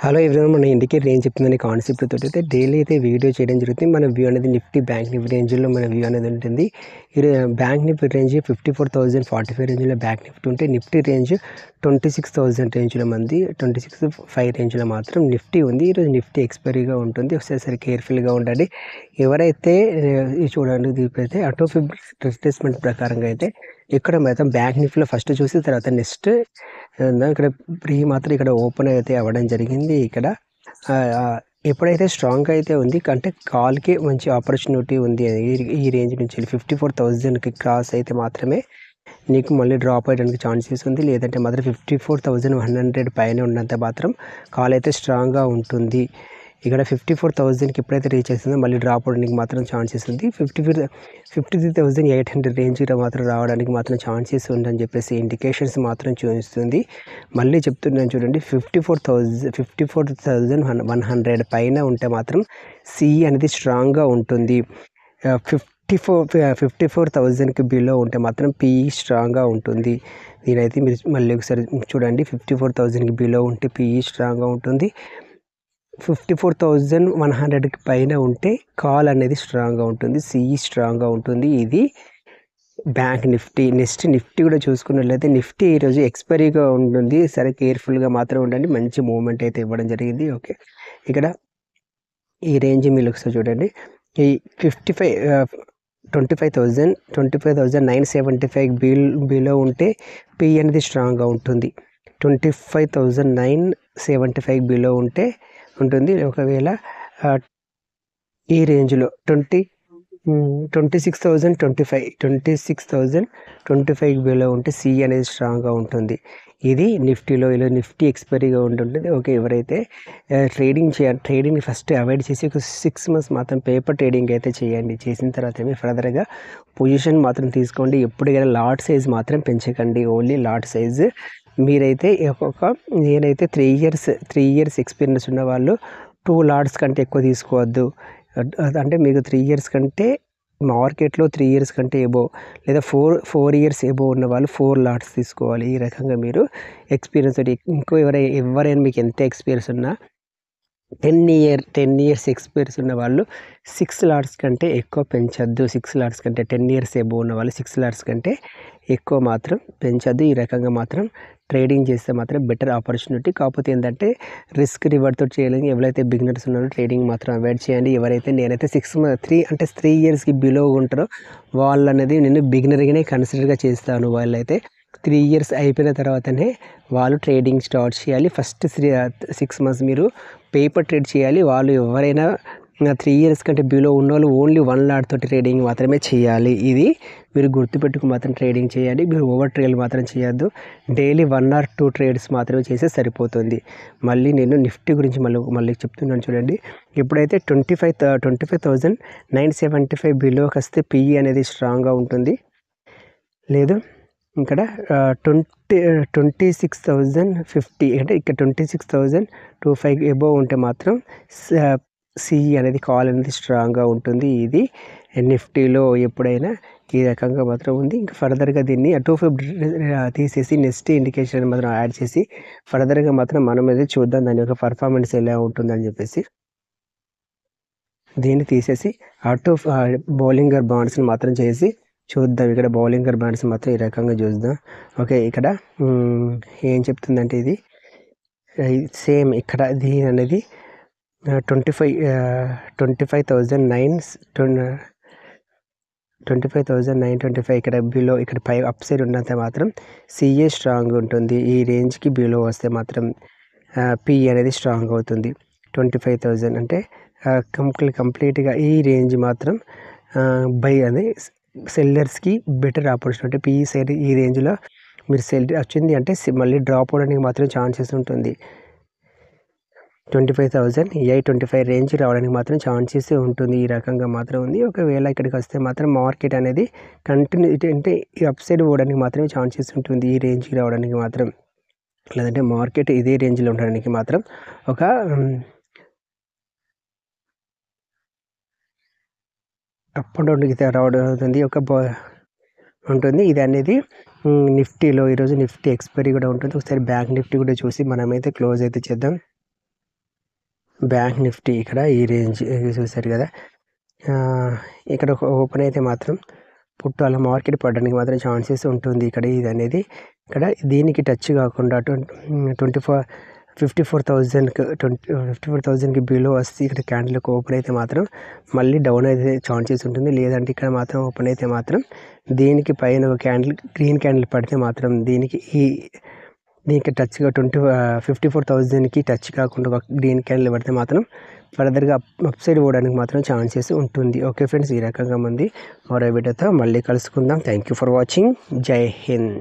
Hello everyone, మన indicate range చెప్తుందని concept తోటి అయితే డైలీ అయితే వీడియో చేయడం జరుగుతుంది. మన వ్యూ అనేది నిఫ్టీ బ్యాంక్ నిఫ్టీ రేంజ్లో మన వ్యూ అనేది ఉంటుంది. బ్యాంక్ నిఫ్టీ రేంజ్ 54,045 రేంజ్లో బ్యాంక్ నిఫ్టీ ఉంటే, నిఫ్టీ రేంజ్ 26,000 రేంజ్లో మంది 26,500 రేంజ్లో మాత్రం నిఫ్టీ ఉంది. ఈరోజు నిఫ్టీ ఎక్స్పైరీగా ఉంటుంది. ఒకసారి కేర్ఫుల్గా ఉండండి. ఎవరైతే చూడండి, దీనిపైతే ఆటో రిట్రేస్మెంట్ ప్రకారంగా అయితే ఇక్కడ మాత్రం బ్యాంక్ నిఫ్టీలో ఫస్ట్ చూసి తర్వాత నెక్స్ట్ ఇక్కడ ప్రీ మాత్రం ఇక్కడ ఓపెన్ అయితే అవ్వడం జరిగింది. ఇక్కడ ఎప్పుడైతే స్ట్రాంగ్ అయితే ఉంది అంటే కాల్కి మంచి ఆపర్చునిటీ ఉంది. ఈ రేంజ్ నుంచి 54,000కి క్రాస్ అయితే మాత్రమే నీకు మళ్ళీ డ్రాప్ అయ్యడానికి ఛాన్సెస్ ఉంది. లేదంటే మాత్రం 54,100 పైన ఉన్నంత మాత్రం కాల్ అయితే స్ట్రాంగ్గా ఉంటుంది. ఇక్కడ 54,000కి ఎప్పుడైతే రీచ్ అవుతుందో మళ్ళీ డ్రాప్ అవడానికి మాత్రం ఛాన్సెస్ ఉంది. 53,800 రేంజ్లో మాత్రం రావడానికి మాత్రం ఛాన్సెస్ ఉందని చెప్పేసి ఇండికేషన్స్ మాత్రం చూపిస్తుంది. మళ్ళీ చెప్తున్నాను చూడండి, 54,100 పైన ఉంటే మాత్రం సిఈ అనేది స్ట్రాంగ్గా ఉంటుంది. 54,000కి బిలో ఉంటే మాత్రం పిఈ స్ట్రాంగ్గా ఉంటుంది. దీనైతే మీరు మళ్ళీ ఒకసారి చూడండి, 54,000కి బిలో ఉంటే పిఈ స్ట్రాంగ్గా ఉంటుంది. 54,100కి పైన ఉంటే కాల్ అనేది స్ట్రాంగ్గా ఉంటుంది, సిఈ స్ట్రాంగ్గా ఉంటుంది. ఇది బ్యాంక్ నిఫ్టీ. నెక్స్ట్ నిఫ్టీ కూడా చూసుకున్నట్లయితే నిఫ్టీ ఈరోజు ఎక్స్పైరీగా ఉంటుంది. సరే కేర్ఫుల్గా మాత్రం ఉండండి. మంచి మూమెంట్ అయితే ఇవ్వడం జరిగింది. ఓకే, ఇక్కడ ఈ రేంజ్ మీరు ఒకసారి చూడండి, ఈ 25,975 బిలో ఉంటే పి అనేది స్ట్రాంగ్గా ఉంటుంది. 25,975 బిలో ఉంటుంది. ఒకవేళ ఈ రేంజ్లో 26,025 బిలో ఉంటే సి అనేది స్ట్రాంగ్గా ఉంటుంది. ఇది నిఫ్టీలో ఇలా నిఫ్టీ ఎక్స్పైరీగా ఉంటుంది. ఓకే, ఎవరైతే ట్రేడింగ్ ఫస్ట్ అవాయిడ్ చేసి ఒక 6 months మాత్రం పేపర్ ట్రేడింగ్ అయితే చేయండి. చేసిన తర్వాత ఫర్దర్గా పొజిషన్ మాత్రం తీసుకోండి. ఎప్పుడైనా లాట్ సైజ్ మాత్రం పెంచకండి, ఓన్లీ లాట్ సైజ్. మీరైతే నేనైతే 3 years ఎక్స్పీరియన్స్ ఉన్న వాళ్ళు 2 lots కంటే ఎక్కువ తీసుకోవద్దు. అంటే మీకు 3 years కంటే మార్కెట్లో 3 years కంటే ఎబో లేదా 4 years ఎబో ఉన్న వాళ్ళు 4 lots తీసుకోవాలి. ఈ రకంగా మీరు ఎక్స్పీరియన్స్ ఎవరైనా మీకు ఎంత ఎక్స్పీరియన్స్ ఉన్నా 10 years ఎక్స్పీరియన్స్ ఉన్న వాళ్ళు 6 lots కంటే ఎక్కువ పెంచద్దు. 6 lots కంటే 10 years ఎబో ఉన్న వాళ్ళు 6 lots కంటే ఎక్కువ మాత్రం పెంచద్దు. ఈ రకంగా మాత్రం ట్రేడింగ్ చేస్తే మాత్రం బెటర్ ఆపర్చునిటీ. కాకపోతే ఏంటంటే రిస్క్ రివార్డ్తో చేయలేదు. ఎవరైతే బిగినర్స్ ఉన్నారో ట్రేడింగ్ మాత్రం అవాయిడ్ చేయండి. ఎవరైతే నేనైతే 3 yearsకి బిలో ఉంటారో వాళ్ళు అనేది నేను బిగినర్గానే కన్సిడర్గా చేస్తాను. వాళ్ళైతే 3 years అయిపోయిన తర్వాతనే వాళ్ళు ట్రేడింగ్ స్టార్ట్ చేయాలి. ఫస్ట్ 6 months మీరు పేపర్ ట్రేడ్ చేయాలి. వాళ్ళు ఎవరైనా 3 years కంటే బిలో ఉన్న వాళ్ళు ఓన్లీ 1 lot తోటి ట్రేడింగ్ మాత్రమే చేయాలి. ఇది మీరు గుర్తుపెట్టుకు మాత్రం ట్రేడింగ్ చేయండి. మీరు ఓవర్ ట్రేడ్ మాత్రం చేయొద్దు. డైలీ 1 or 2 trades మాత్రమే చేస్తే సరిపోతుంది. మళ్ళీ నేను నిఫ్టీ గురించి మళ్ళీ చెప్తున్నాను చూడండి. ఎప్పుడైతే 25,975 బిలోకి వస్తే పిఈ అనేది స్ట్రాంగ్గా ఉంటుంది. లేదు ఇక్కడ 26,050 అంటే ఇక్కడ 26,025 ఎబోవ్ ఉంటే మాత్రం సిఈ అనేది కాల్ అనేది స్ట్రాంగ్గా ఉంటుంది. ఇది నిఫ్టీలో ఎప్పుడైనా ఈ రకంగా మాత్రం ఉంది. ఇంకా ఫర్దర్గా దీన్ని అటు తీసేసి నెక్స్ట్ ఇండికేషన్ మాత్రం యాడ్ చేసి ఫర్దర్గా మాత్రం మనం అయితే చూద్దాం దాని యొక్క పర్ఫార్మెన్స్ ఎలా ఉంటుందని చెప్పేసి. దీన్ని తీసేసి అటు బౌలింగర్ బాండ్స్ని మాత్రం చేసి చూద్దాం. ఇక్కడ బౌలింగర్ బాండ్స్ మాత్రం ఈ రకంగా చూద్దాం. ఓకే, ఇక్కడ ఏం చెప్తుందంటే ఇది సేమ్ ఇక్కడ దీని అనేది 25,925 ఇక్కడ బిలో ఇక్కడ అప్ సైడ్ ఉన్నంత మాత్రం సిఏ స్ట్రాంగ్ ఉంటుంది. ఈ రేంజ్కి బిలో వస్తే మాత్రం పిఈ అనేది స్ట్రాంగ్ అవుతుంది. 25,000 అంటే కంప్లీట్గా ఈ రేంజ్ మాత్రం బై అది సెల్లర్స్కి బెటర్ ఆపర్చునిటీ. పిఈ సైడ్ ఈ రేంజ్లో మీరు సెల్ వచ్చింది అంటే మళ్ళీ డ్రాప్ అవడానికి మాత్రం ఛాన్సెస్ ఉంటుంది. 25,825 రేంజ్ రావడానికి మాత్రం ఛాన్సెస్ ఉంటుంది. ఈ రకంగా మాత్రం ఉంది. ఒకవేళ ఇక్కడికి వస్తే మాత్రం మార్కెట్ అనేది కంటిన్యూ అంటే అప్ సైడ్ పోవడానికి మాత్రమే ఛాన్సెస్ ఉంటుంది. ఈ రేంజ్కి రావడానికి మాత్రం, లేదంటే మార్కెట్ ఇదే రేంజ్లో ఉండడానికి మాత్రం ఒక అప్ అండ్ డౌన్కి రావడం అవుతుంది ఉంటుంది. ఇది అనేది నిఫ్టీలో ఈరోజు నిఫ్టీ ఎక్స్పైరీ కూడా ఉంటుంది. ఒకసారి బ్యాంక్ నిఫ్టీ కూడా చూసి మనమైతే క్లోజ్ అయితే చేద్దాం. బ్యాంక్ నిఫ్టీ ఇక్కడ ఈ రేంజ్ చూసారు కదా, ఇక్కడ ఓపెన్ అయితే మాత్రం పుట్టు అలా మార్కెట్ పడడానికి మాత్రం ఛాన్సెస్ ఉంటుంది. ఇక్కడ ఇది అనేది ఇక్కడ దీనికి టచ్ కాకుండా 54,000కి బిలో వస్తే ఇక్కడ క్యాండిల్కి ఓపెన్ అయితే మాత్రం మళ్ళీ డౌన్ అయితే ఛాన్సెస్ ఉంటుంది. లేదంటే ఇక్కడ మాత్రం ఓపెన్ అయితే మాత్రం దీనికి పైన ఒక క్యాండిల్ గ్రీన్ క్యాండిల్ పడితే మాత్రం దీనికి టచ్గా 54,000కి టచ్ కాకుండా ఒక గ్రీన్ క్యాండిల్ పడితే మాత్రం ఫర్దర్గా అప్ సైడ్ పోవడానికి మాత్రం ఛాన్సెస్ ఉంటుంది. ఓకే ఫ్రెండ్స్, ఈ రకంగా మంది మరో వీడియోతో మళ్ళీ కలుసుకుందాం. Thank you for watching. జై హింద్.